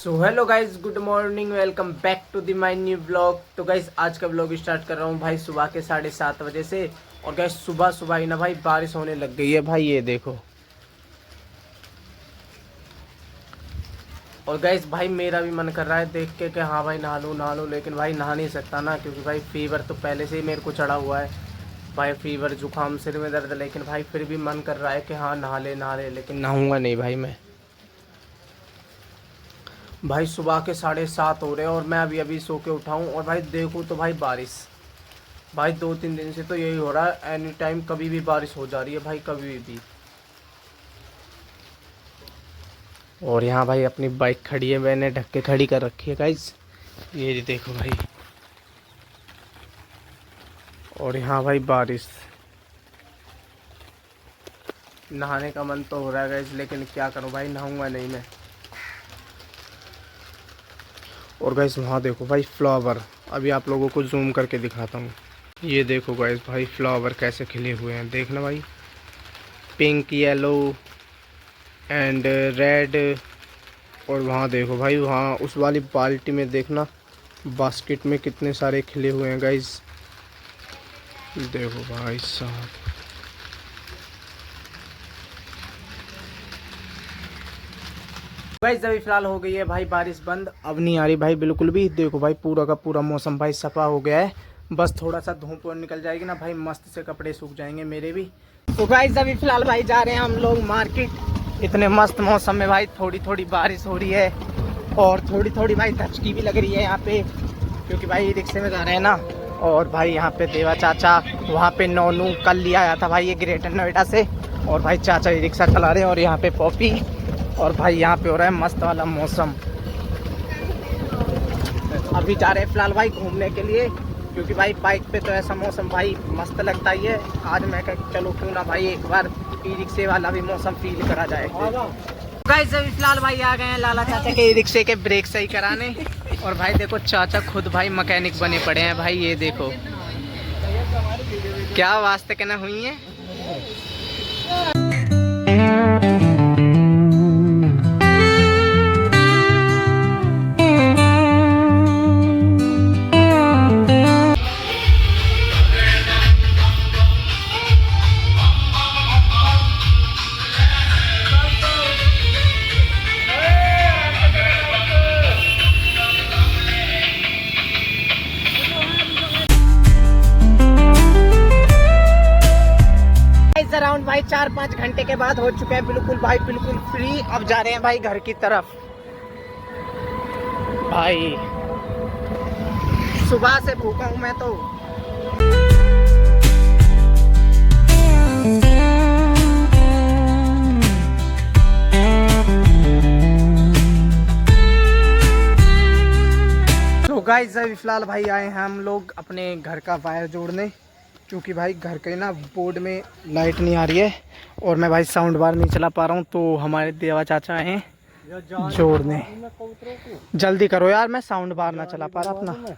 So hello guys, good morning, welcome back to the my new blog. तो guys आज का blog start कर रहा हूँ भाई सुबह के 7:30 बजे से। और गाइज सुबह सुबह ही ना भाई बारिश होने लग गई है भाई, ये देखो। और गाइज भाई मेरा भी मन कर रहा है देख के कि हाँ भाई नहा लूँ, लेकिन भाई नहा नहीं सकता ना, क्योंकि भाई फीवर तो पहले से ही मेरे को चढ़ा हुआ है भाई। फीवर, जुकाम, सिर में दर्द, लेकिन भाई फिर भी मन कर रहा है कि हाँ नहा ले, लेकिन नहाऊंगा नहीं भाई मैं। भाई सुबह के 7:30 हो रहे हैं और मैं अभी अभी सो के उठा हूँ। और भाई देखूँ तो भाई बारिश, भाई 2-3 दिन से तो यही हो रहा है, एनी टाइम कभी भी बारिश हो जा रही है भाई, कभी भी। और यहाँ भाई अपनी बाइक खड़ी है, मैंने ढक के खड़ी कर रखी है गाइस, ये देखो भाई। और यहाँ भाई बारिश, नहाने का मन तो हो रहा है गाइस, लेकिन क्या करूँ भाई, नहाऊंगा नहीं मैं। और गाइस वहाँ देखो भाई फ्लावर, अभी आप लोगों को जूम करके दिखाता हूँ। ये देखो गाइस भाई फ्लावर कैसे खिले हुए हैं, देखना भाई, पिंक, येलो एंड रेड। और वहाँ देखो भाई, वहाँ उस वाली बाल्टी में देखना, बास्केट में कितने सारे खिले हुए हैं गाइस, देखो भाई साहब। गाइस अभी फिलहाल हो गई है भाई बारिश बंद, अब नहीं आ रही भाई बिल्कुल भी। देखो भाई पूरा का पूरा मौसम भाई सफा हो गया है, बस थोड़ा सा धूप और निकल जाएगी ना भाई, मस्त से कपड़े सूख जाएंगे मेरे भी। तो गाइस अभी फिलहाल भाई जा रहे हैं हम लोग मार्केट। इतने मस्त मौसम में भाई थोड़ी थोड़ी बारिश हो रही है और थोड़ी थोड़ी भाई धचकी भी लग रही है यहाँ पे, क्योंकि भाई रिक्शे में जा रहे हैं ना। और भाई यहाँ पे देवा चाचा, वहाँ पे नोनू कल लिया आया था भाई ये ग्रेटर नोएडा से, और भाई चाचा ये रिक्शा चला रहे हैं। और यहाँ पे पॉपी, और भाई यहाँ पे हो रहा है मस्त वाला मौसम। अभी जा रहे हैं फिलहाल भाई घूमने के लिए, क्योंकि भाई बाइक पे तो ऐसा मौसम भाई मस्त लगता ही है। आज मैं कह चलो क्यों ना भाई एक बार ई रिक्शे वाला भी मौसम फील करा जाए। गाइस अभी फिलहाल भाई आ गए हैं लाला चाचा के रिक्शे के ब्रेक सही कराने। और भाई देखो चाचा खुद भाई मैकेनिक बने पड़े हैं भाई, ये देखो क्या वास्ते कहना हुई है। अराउंड भाई 4-5 घंटे के बाद हो चुके हैं बिल्कुल भाई, बिल्कुल फ्री। अब जा रहे हैं भाई घर की तरफ। भाई सुबह से भूखा हूं मैं तो। तो गाइस अभी फिलहाल भाई आए हैं हम लोग अपने घर का वायर जोड़ने, क्योंकि भाई घर के ना बोर्ड में लाइट नहीं आ रही है और मैं भाई साउंड बार नहीं चला पा रहा हूँ। तो हमारे देवा चाचा आए हैं जोड़ने। जल्दी करो यार, मैं साउंड बार ना चला पा रहा अपना।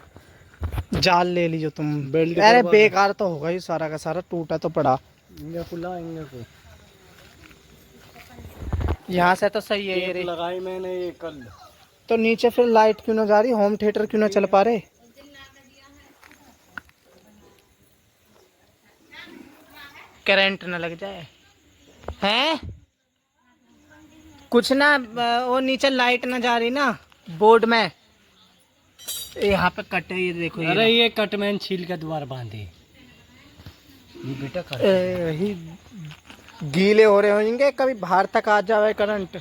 जाल ले लीजिए तुम। अरे बेकार तो होगा ये सारा का सारा, टूटा तो पड़ा। यहाँ से तो सही है ये लगाई मैंने ये कल। तो नीचे फिर लाइट क्यों ना जा रही, होम थिएटर क्यों ना चल पा रहे। करंट न लग जाए हैं कुछ ना, वो नीचे लाइट ना जा रही ना बोर्ड में। यहाँ पे कट है, ये देखो। अरे ये कटमैन छील के द्वार बांधे ये बेटा, ही गीले हो रहे होंगे, कभी बाहर तक आ जावे करंट,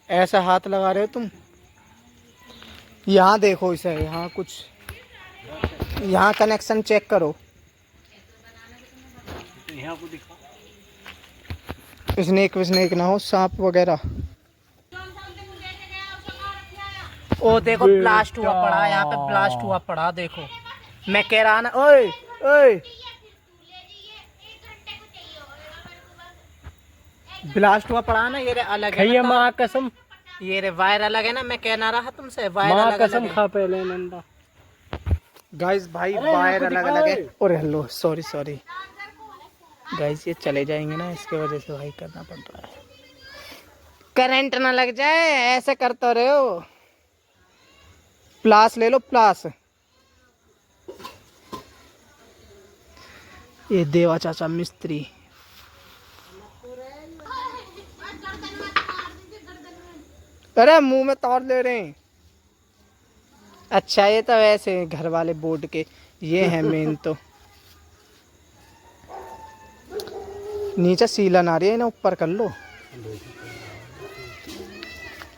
ऐसा हाथ लगा रहे हो तुम। यहाँ देखो इसे, यहाँ कुछ, यहाँ कनेक्शन चेक करो, यहाँ को दिखा, स्नेक ना हो, सांप वगैरह। ओ देखो ब्लास्ट हुआ पड़ा, यहाँ पे ब्लास्ट हुआ पड़ा, देखो मैं कह रहा ना। ओए ओए ब्लास्ट हुआ पड़ा ना, ये रे अलग है ना, माँ कसम, ये रे वायर अलग है ना, मैं कहना रहा तुमसे वायर अलग कसम खा पहले नंदा। गाइस भाई वायर अलग अलग है। और हेलो सॉरी गाइस, ये चले जाएंगे ना, इसके वजह से भाई करना पड़ रहा है। करंट ना लग जाए ऐसे करते रहे हो। प्लास ले लो प्लास। ये देवा चाचा मिस्त्री। अरे मुंह में तोड़ ले रहे हैं। अच्छा ये तो वैसे घर वाले बोर्ड के ये है मेन तो। नीचे सीलन आ रही है ना, ऊपर कर लो।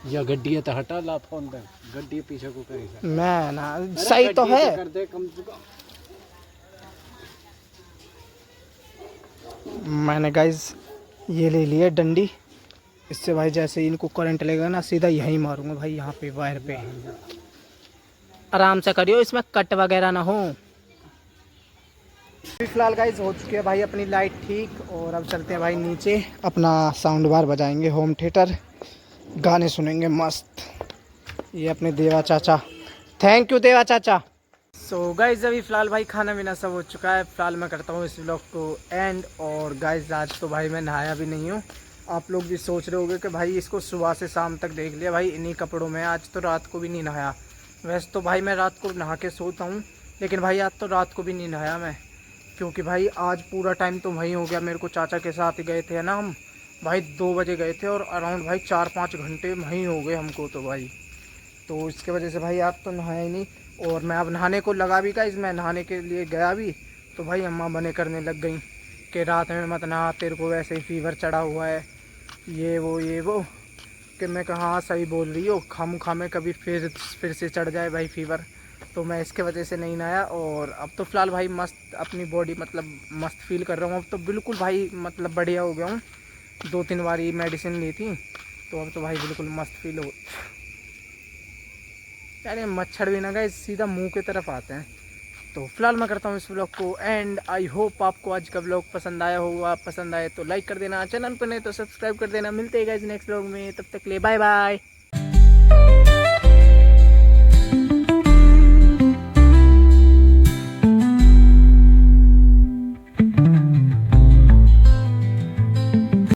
या गड्डी है तो हटा ला फोन पे, गड्डी पीछे को करेगा। मैं ना सही तो है। कर दे कम से कम। मैंने गाइज ये ले लिया डंडी। इससे भाई जैसे इनको करंट लगेगा ना, सीधा यहीं मारूंगा भाई, यहाँ पे वायर पे। आराम से करियो, इसमें कट वगैरह ना हो। फिलहाल गाइज हो चुकी है भाई अपनी लाइट ठीक, और अब चलते हैं भाई नीचे, अपना साउंड बार बजाएंगे, होम थिएटर, गाने सुनेंगे मस्त। ये अपने देवा चाचा, थैंक यू देवा चाचा। सो गाइज अभी फ़िलहाल भाई खाना पीना सब हो चुका है। फ़िलहाल मैं करता हूँ इस व्लॉग को एंड। और गाइज आज तो भाई मैं नहाया भी नहीं हूँ। आप लोग भी सोच रहे होंगे कि भाई इसको सुबह से शाम तक देख लिया भाई इन्हीं कपड़ों में, आज तो रात को भी नहीं नहाया। वैसे तो भाई मैं रात को नहा के सोता हूँ, लेकिन भाई आज तो रात को भी नहीं नहाया मैं, क्योंकि भाई आज पूरा टाइम तो वहीं हो गया मेरे को। चाचा के साथ ही गए थे ना हम भाई, 2 बजे गए थे और अराउंड भाई 4-5 घंटे वहीं हो गए हमको तो भाई। तो इसके वजह से भाई आज तो नहाया ही नहीं। और मैं अब नहाने को लगा भी गाइस, मैं नहाने के लिए गया भी तो भाई अम्मा बने करने लग गई कि रात में मत नहा, तेरे को वैसे ही फीवर चढ़ा हुआ है, ये वो कि मैं कहा हाँ सही बोल रही हो, खामू खामे कभी फिर से चढ़ जाए भाई फीवर। तो मैं इसके वजह से नहीं नहाया। और अब तो फ़िलहाल भाई मस्त अपनी बॉडी मतलब मस्त फील कर रहा हूँ। अब तो बिल्कुल भाई मतलब बढ़िया हो गया हूँ। 2-3 बार ये मेडिसिन ली थी तो अब तो भाई बिल्कुल मस्त फील हो। अरे मच्छर भी ना गए सीधा मुंह की तरफ आते हैं। तो फिलहाल मैं करता हूँ इस व्लॉग को एंड। आई होप आपको आज का व्लॉग पसंद आया होगा। पसंद आए तो लाइक कर देना, चैनल पर नहीं तो सब्सक्राइब कर देना। मिलते हैं गाइस नेक्स्ट व्लॉग में, तब तक के लिए बाय बाय।